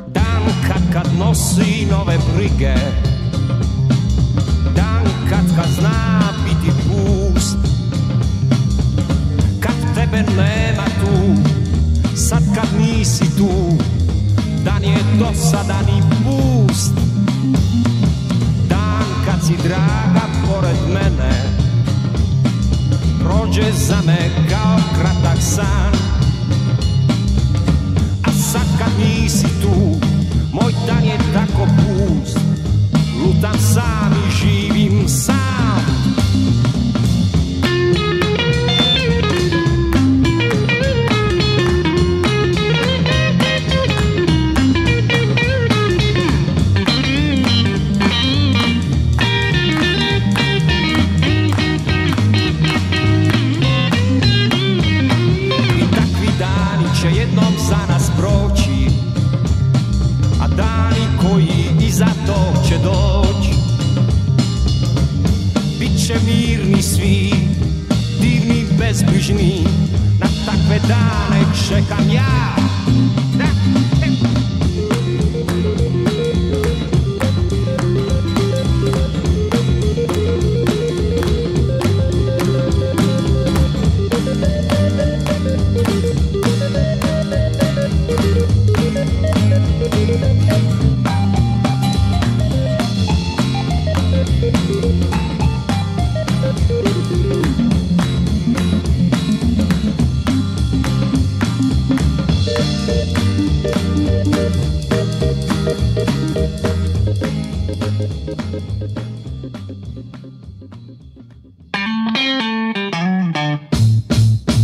Dan kad nosi nove brige, dan kad zna biti pust, kad tebe nema tu, sad kad nisi tu, dan je dosadan i pust. Dan kad si draga pored mene, prođe za me kao kratak san. A sad kad nisi tu, moj dan je tako pust, lutam sam i živim sam. Jednom za nas proći, a dani koji iza tog će doći, bit će mirni svi, divni, bezbrižni, na takve dane čekam ja.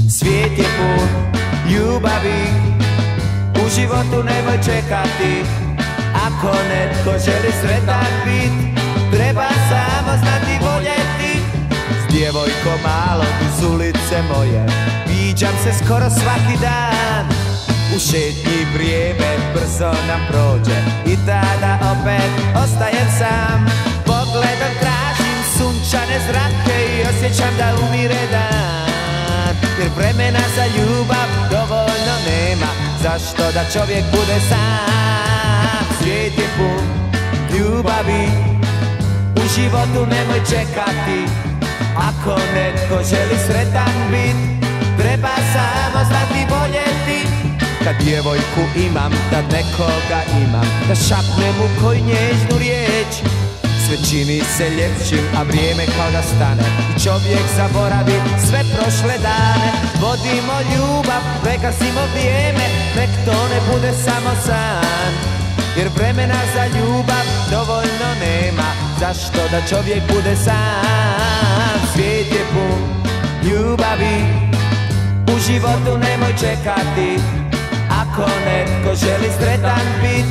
Svijet je pun ljubavi, u životu nemoj čekati. Ako netko želi sretan bit, treba samo znati voljeti. S djevojkom malom iz ulice moje viđam se skoro svaki dan. U šetnji vrijeme brzo nam prođe i tada opet ostajem sam. Pogledom tražim sunčane zrake i osjećam da umire dan. Jer vremena za ljubav dovoljno nema, zašto da čovjek bude sam. Svijet je pun ljubavi, u životu nemoj čekati. Ako netko želi sretan bit, treba samo znati voljeti. Kad djevojku imam, da nekoga imam, da šapnem u koju nježnu riječ. Sve čini se ljepšim, a vrijeme kao da stane i čovjek zaboravi sve prošle dane. Vodimo ljubav, prekrasimo vrijeme, nek to ne bude samo san. Jer vremena za ljubav dovoljno nema, zašto da čovjek bude sam. Svijet je pun ljubavi, u životu nemoj čekati. Ako netko želi sretan bit,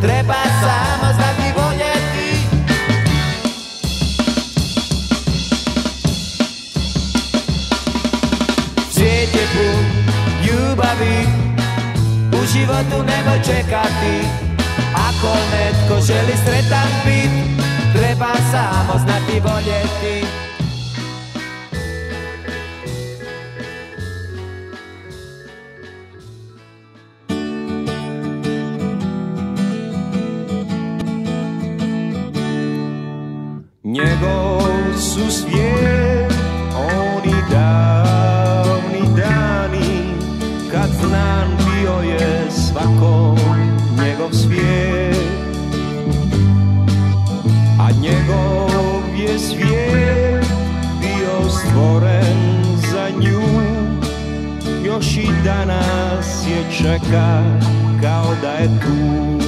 treba samo znati voljeti. Svijet je pun ljubavi, u životu nemoj čekati. Ako netko želi sretan bit, treba samo znati voljeti. Njegov su svijet oni davni dani, kad znan bio je svakom njegov svijet. A njegov je svijet bio stvoren za nju, još i danas je čeka kao da je tu.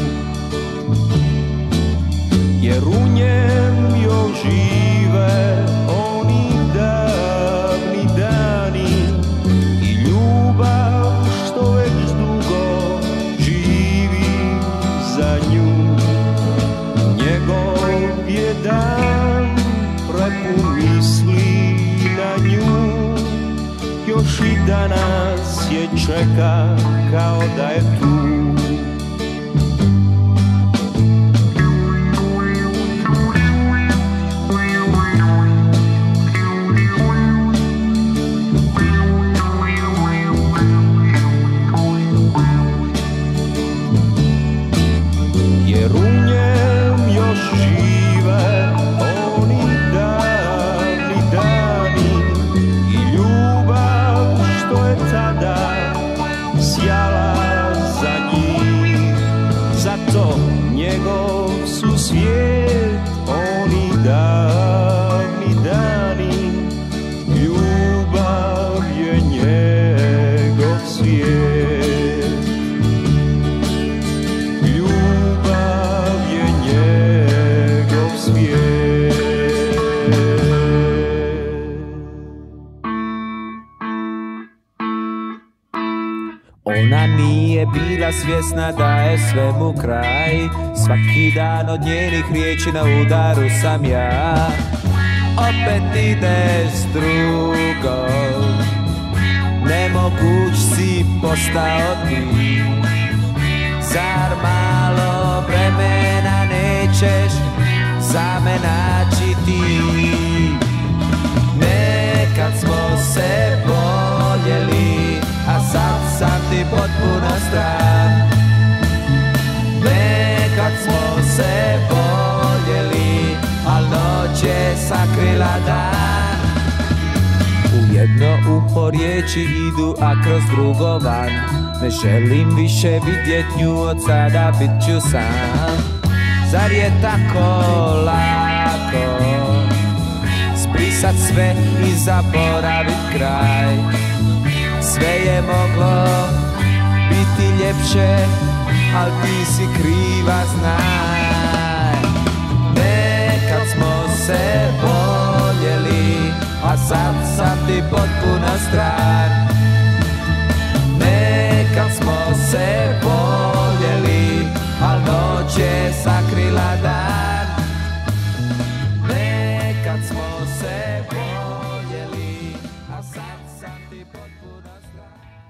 Jer u njem još žive oni davni dani i ljubav što već dugo živi za nju. Njegov je dan prepun misli na nju, još i danas je čeka kao da je tu. bila svjesna da je svemu kraj. Svaki dan od njenih riječi na udaru sam ja. Opet ideš s drugom, nemoguć si postao ti. Zar malo vremena nećeš za me naći ti? Nekad smo se voljeli, a sad sam ti potpuno stran. Nekad smo se voljeli, al noć je sakrila dan. U jedno uho riječi idu, a kroz drugo van. Ne želim više vidjet nju, od sada bit ću sam. Zar je tako lako zbrisat sve i zaboravit kraj? Sve je moglo biti ljepše, al ti si kriva, znaj. Nekad smo se voljeli, a sad sam ti potpuno stran. Nekad smo se voljeli, al noć je sakrila dan. Nekad smo se voljeli, a sad sam ti potpuno stran.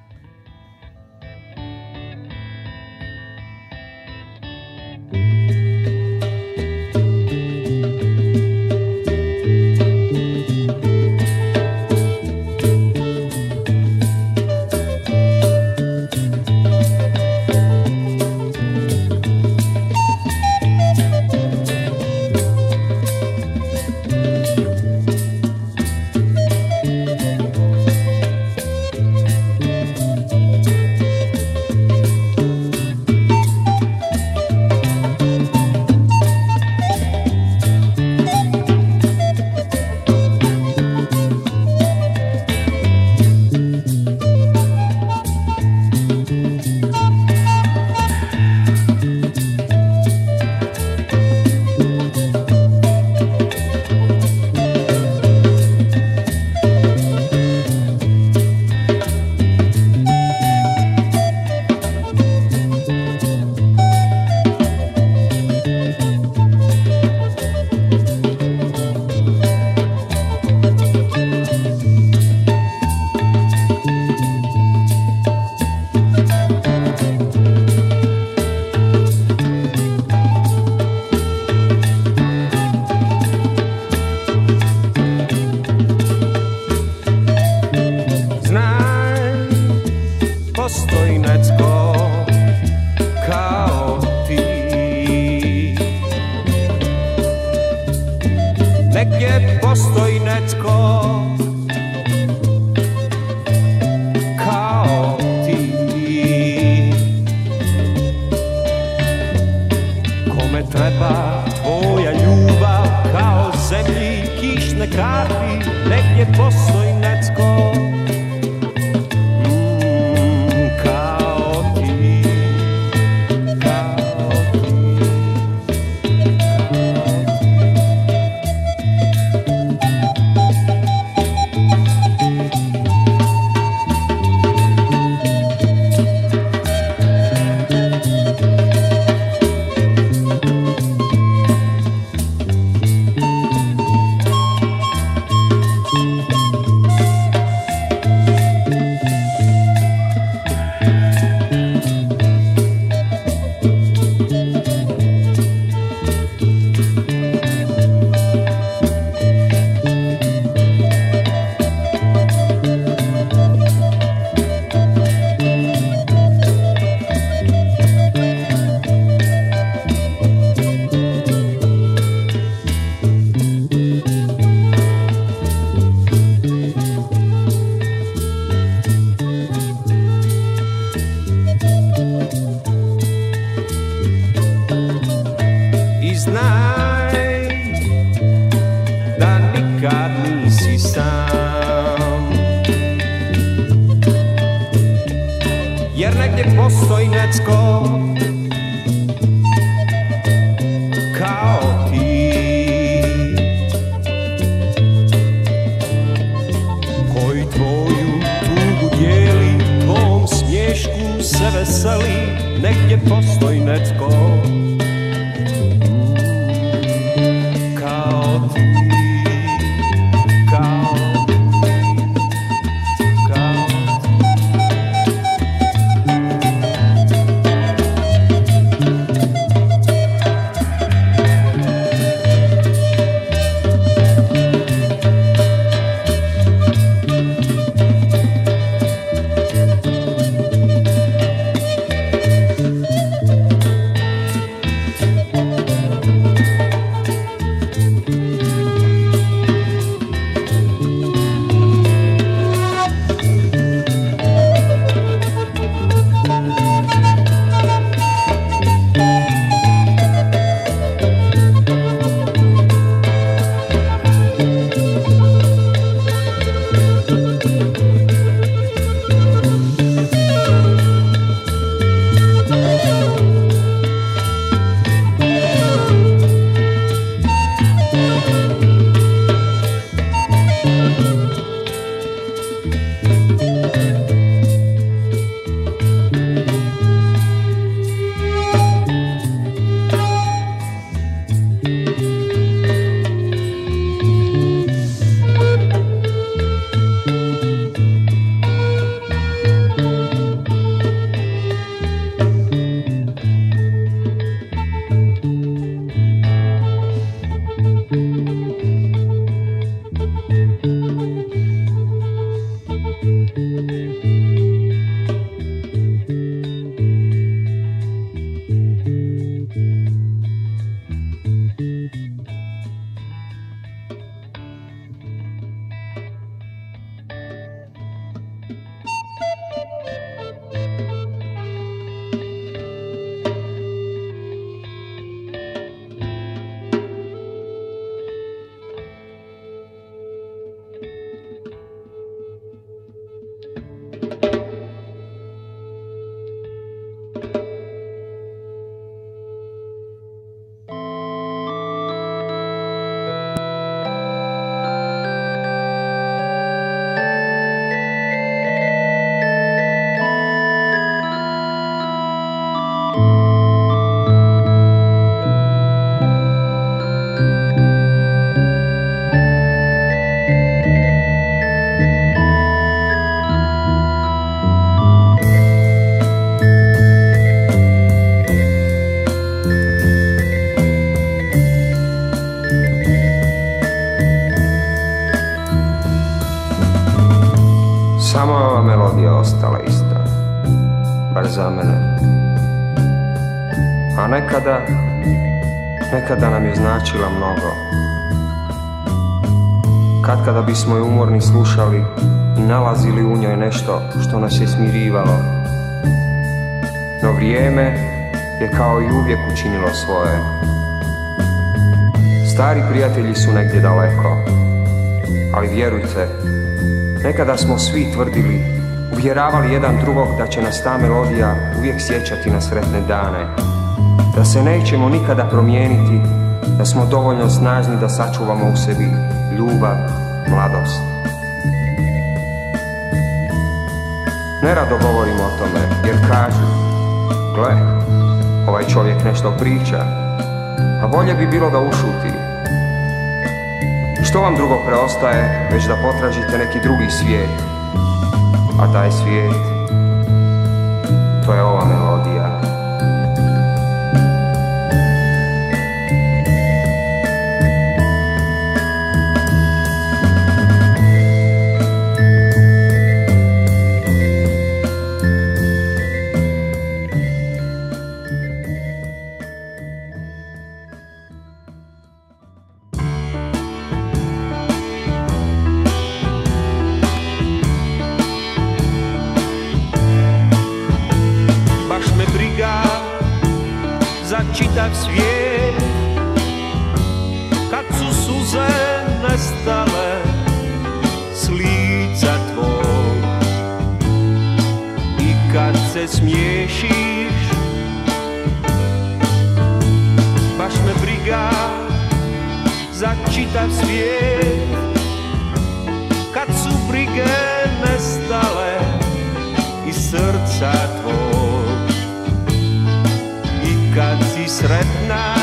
postoji netko kao ti, koji tvoju tugu dijeli, tvom smješku se veseli. negdje postoji netko kao ti, kao Samo je ova melodija ostala ista, bar za mene. A nekada nam je značila mnogo. Kada bismo je umorni slušali i nalazili u njoj nešto što nas je smirivalo. No vrijeme je kao i uvijek učinilo svoje. Stari prijatelji su negdje daleko, ali vjerujte, nekada smo svi tvrdili, uvjeravali jedan drugog da će nas ta melodija uvijek sjećati na sretne dane, da se nećemo nikada promijeniti, da smo dovoljno snažni da sačuvamo u sebi ljubav, mladost. Nerado govorimo o tome jer kažu, gle, ovaj čovjek nešto priča, a bolje bi bilo da ušuti. Što vam drugo preostaje, već da potražite neki drugi svijet, a taj svijet, to je ova melodija. Čitav svijet, kad su suze nestale s lica tvog i kad se smiješiš, baš me briga za čitav svijet, kad su brige nestale iz srca tvog. sretna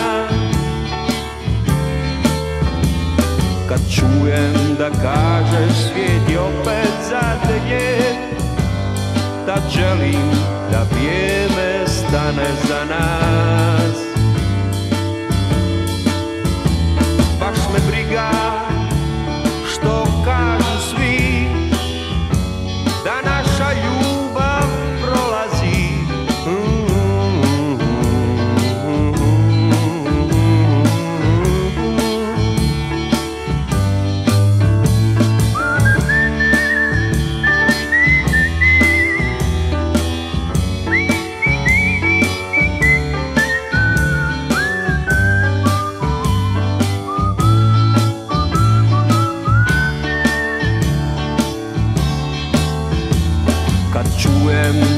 kad čujem da kažeš svijet je opet zadnje, da želim da vrijeme stane za nas. Baš me briga što kažu svi da naša ljubav prolazi.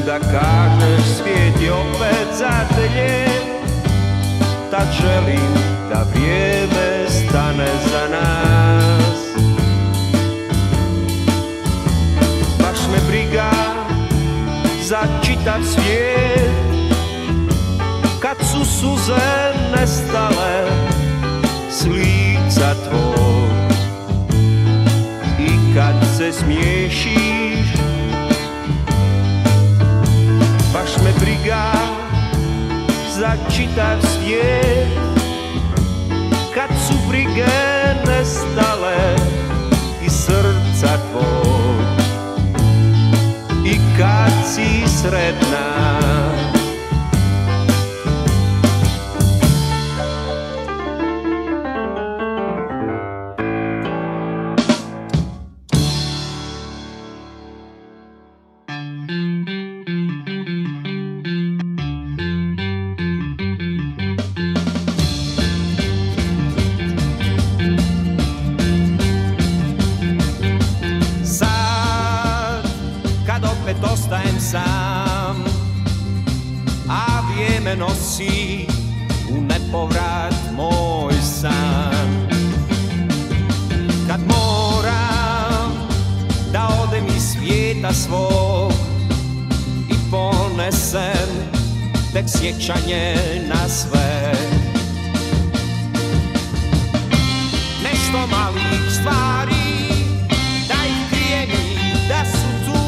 Da kažeš svijet je opet zateljen, tad želim da vrijeme stane za nas. Baš me briga za čitav svijet, kad su suze nestale s lica tvog i kad se smiješiš. Baš me briga za čitav svijet, kad su brige nestale iz srca tvog i kad si sretna. Ostajem sam, a vrijeme nosi u nepovrat moj san. Kad moram da odem iz svijeta svog i ponesem tek sjećanje na sve, nešto malih stvari da ih krijem i da su tu.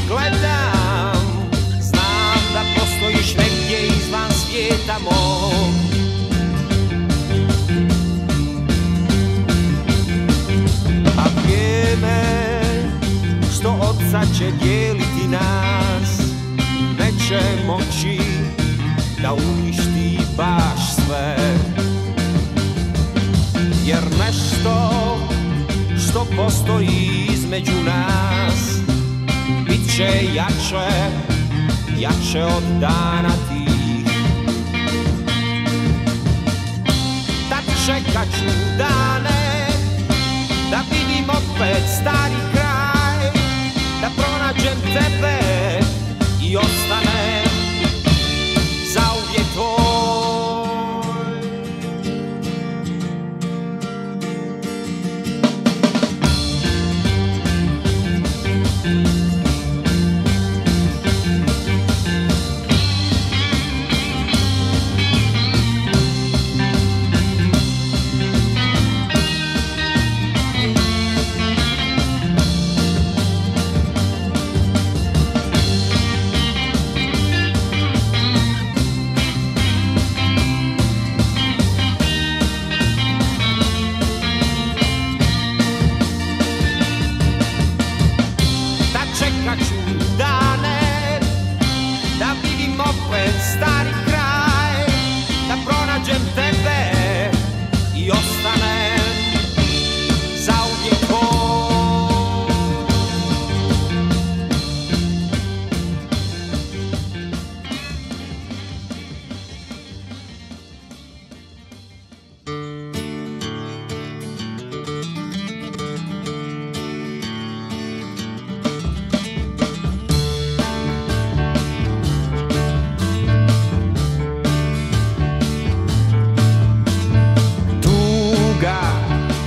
Gledam, znam da postojiš negdje izvan svijeta mog. A vrijeme što od sad će dijeliti nas neće moći da uništi baš sve. Jer nešto što postoji između nas bit će jače, jače od dana tih. Tad čekat ću dane, da vidim opet stari kraj, da pronađem tebe i ostanem zauvijek tvoj.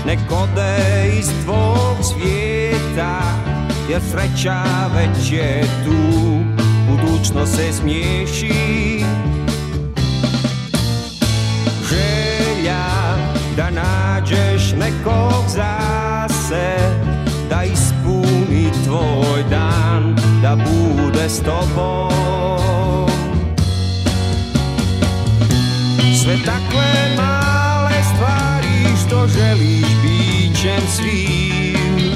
nek ode iz tvog svijeta, jer sreća već je tu, budućnost se smiješi, da nađeš nekog zase, da ispuni tvoj dan, da bude s tobom. Sve takve male stvari što želiš bićem svim,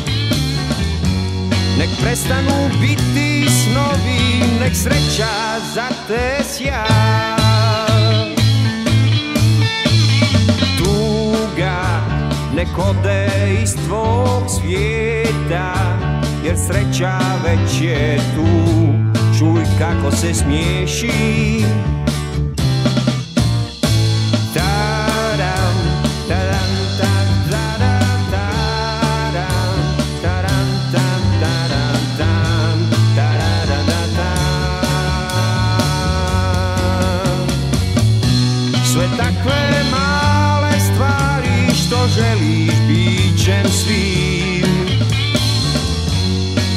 nek prestanu biti snovi, nek sreća za te sja. Tuga nek ode iz tvog svijeta, jer sreća već je tu, čuj kako se smiješi. Sve takve male stvari što želiš bićem svim,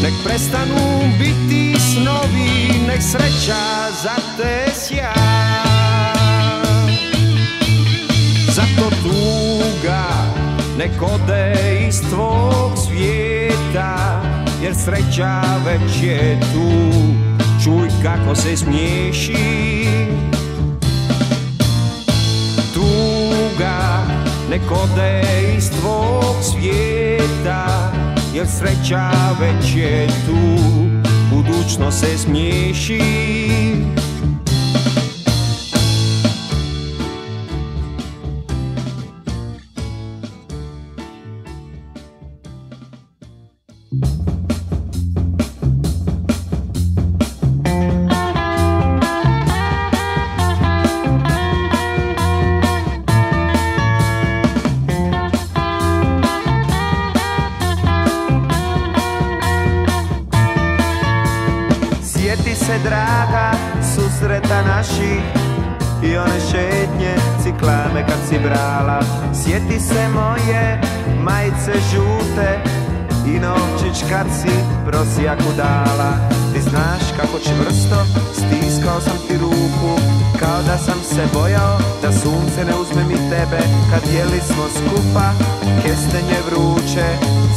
nek prestanu biti snovi, nek sreća za te sja. Zato tuga nek ode iz tvog svijeta, jer sreća već je tu, čuj kako se smiješi. Tuga nek ode iz tvog svijeta, jer sreća već je tu, budućnost se smiješi. Draga susreta naših i one šetnje ciklame kad si brala. Sjeti se moje majice žute i novčić kad si prosjaku dala. Ti znaš kako čvrsto stiskao sam ti ruku, kao da sam se bojao da sunce ne uzme mi tebe. Kad jeli smo skupa kestenje vruće,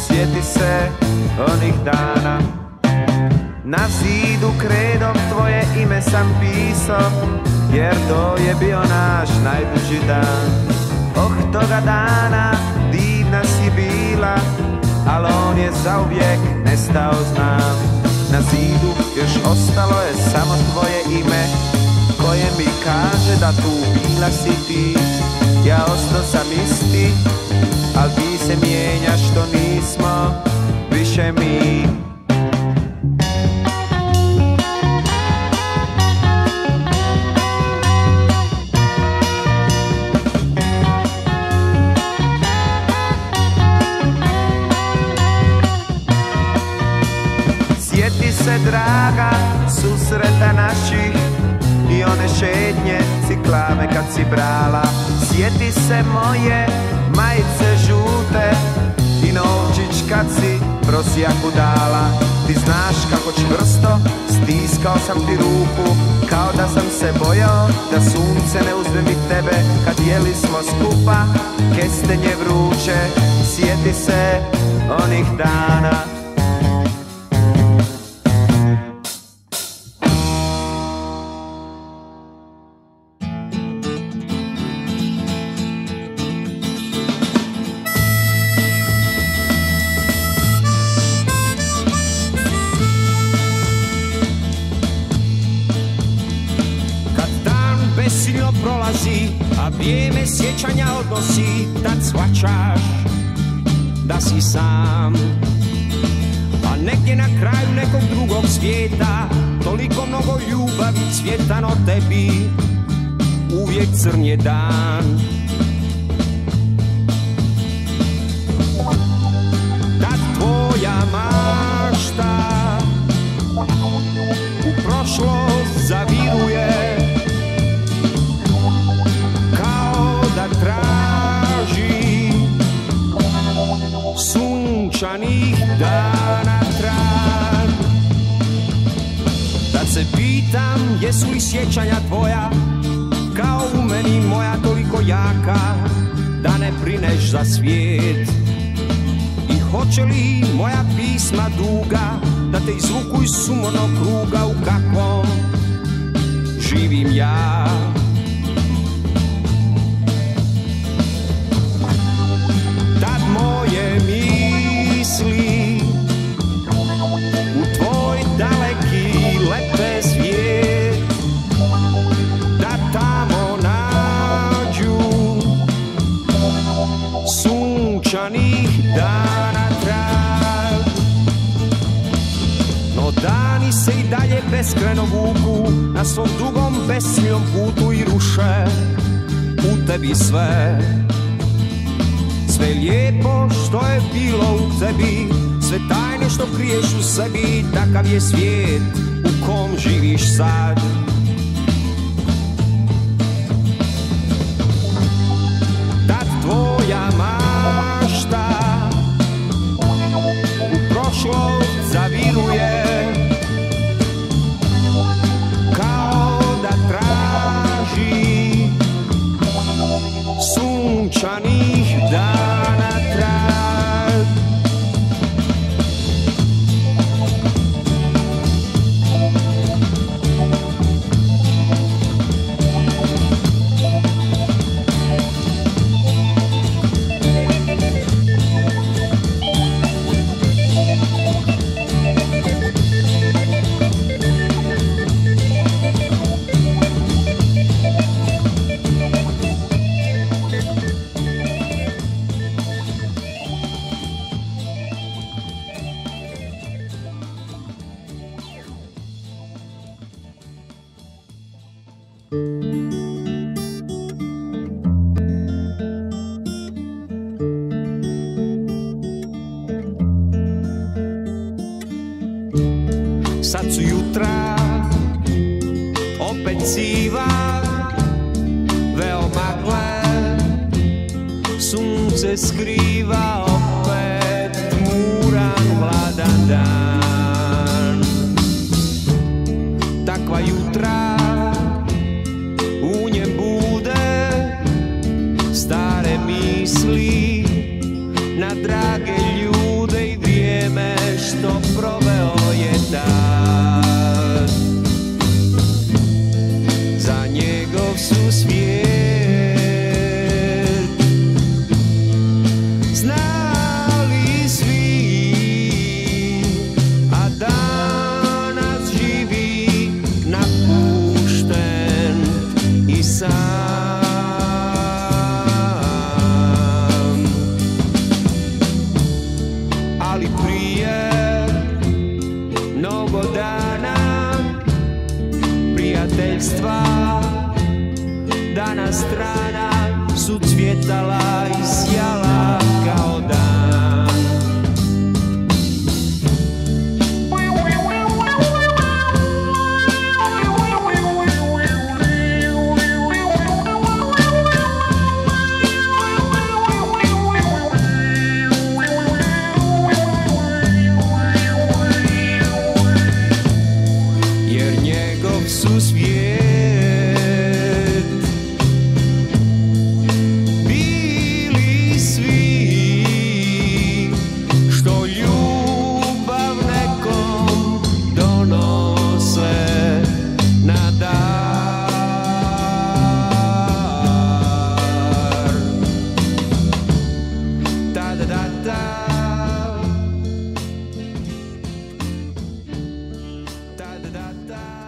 sjeti se onih dana. Na zidu kredom tvoje ime sam pisao, jer to je bio naš najduži dan. Oh, toga dana divna si bila, al on je zauvijek nestao, znam. Na zidu još ostalo je samo tvoje ime, koje mi kaže da tu bila si ti. Ja ostao sam isti, al ti se mijenjaš što nismo više mi. Sjeti se draga susreta naših i one šetnje ciklame kad si brala. Sjeti se moje majice žute i novčić kad si prosjaku dala. Ti znaš kako čvrsto stiskao sam ti ruku, kao da sam se bojao da sunce ne uzme mi tebe. Kad jeli smo skupa kestenje vruće, sjeti se onih dana. Silno prolazi, a vrijeme sjećanja odnosi, tad shvaćaš da si sam. A negdje na kraju nekog drugog svijeta, toliko mnogo ljubavi cvjetano tebi, uvijek crn je dan. Tad tvoja mašta u prošlost zaviruje, traži sunčanih dana trag. Tad se pitam jesu li sjećanja tvoja kao u meni moja toliko jaka, da ne brineš za svijet. I hoće li moja pisma duga da te izvuku iz sumornog kruga u kakvom živim ja. Tad moje misli u tvoj daleki lepe svijet, da tamo nađu sunčanih dana trag. No dani se i dalje beskreno vuku na svom dugom besciljnom putu i ruše u tebi sve. Sve lijepo što je bilo u tebi, sve tajne što kriješ u sebi, takav je svijet u kom živiš sad. Tad tvoja mašta u prošlost zaviruje, kao da traži sunčanih dana trag. Sad su jutra, opet siva, veo magle, sunce skriva, opet tmuran hladan dan. Takva jutra, u njem bude stare misli na drage ljude i vrijeme što proveo je tad. Za njegov su svijet znali svi, a danas živi napušten i sam. Ali prije mnogo dana prijateljstva, dana strana su cvjetala i sjala kao dan. Jer njegov su svijet bili svi što ljubav nekom donose na dar. Ta-da-da-da, ta-da-da-da.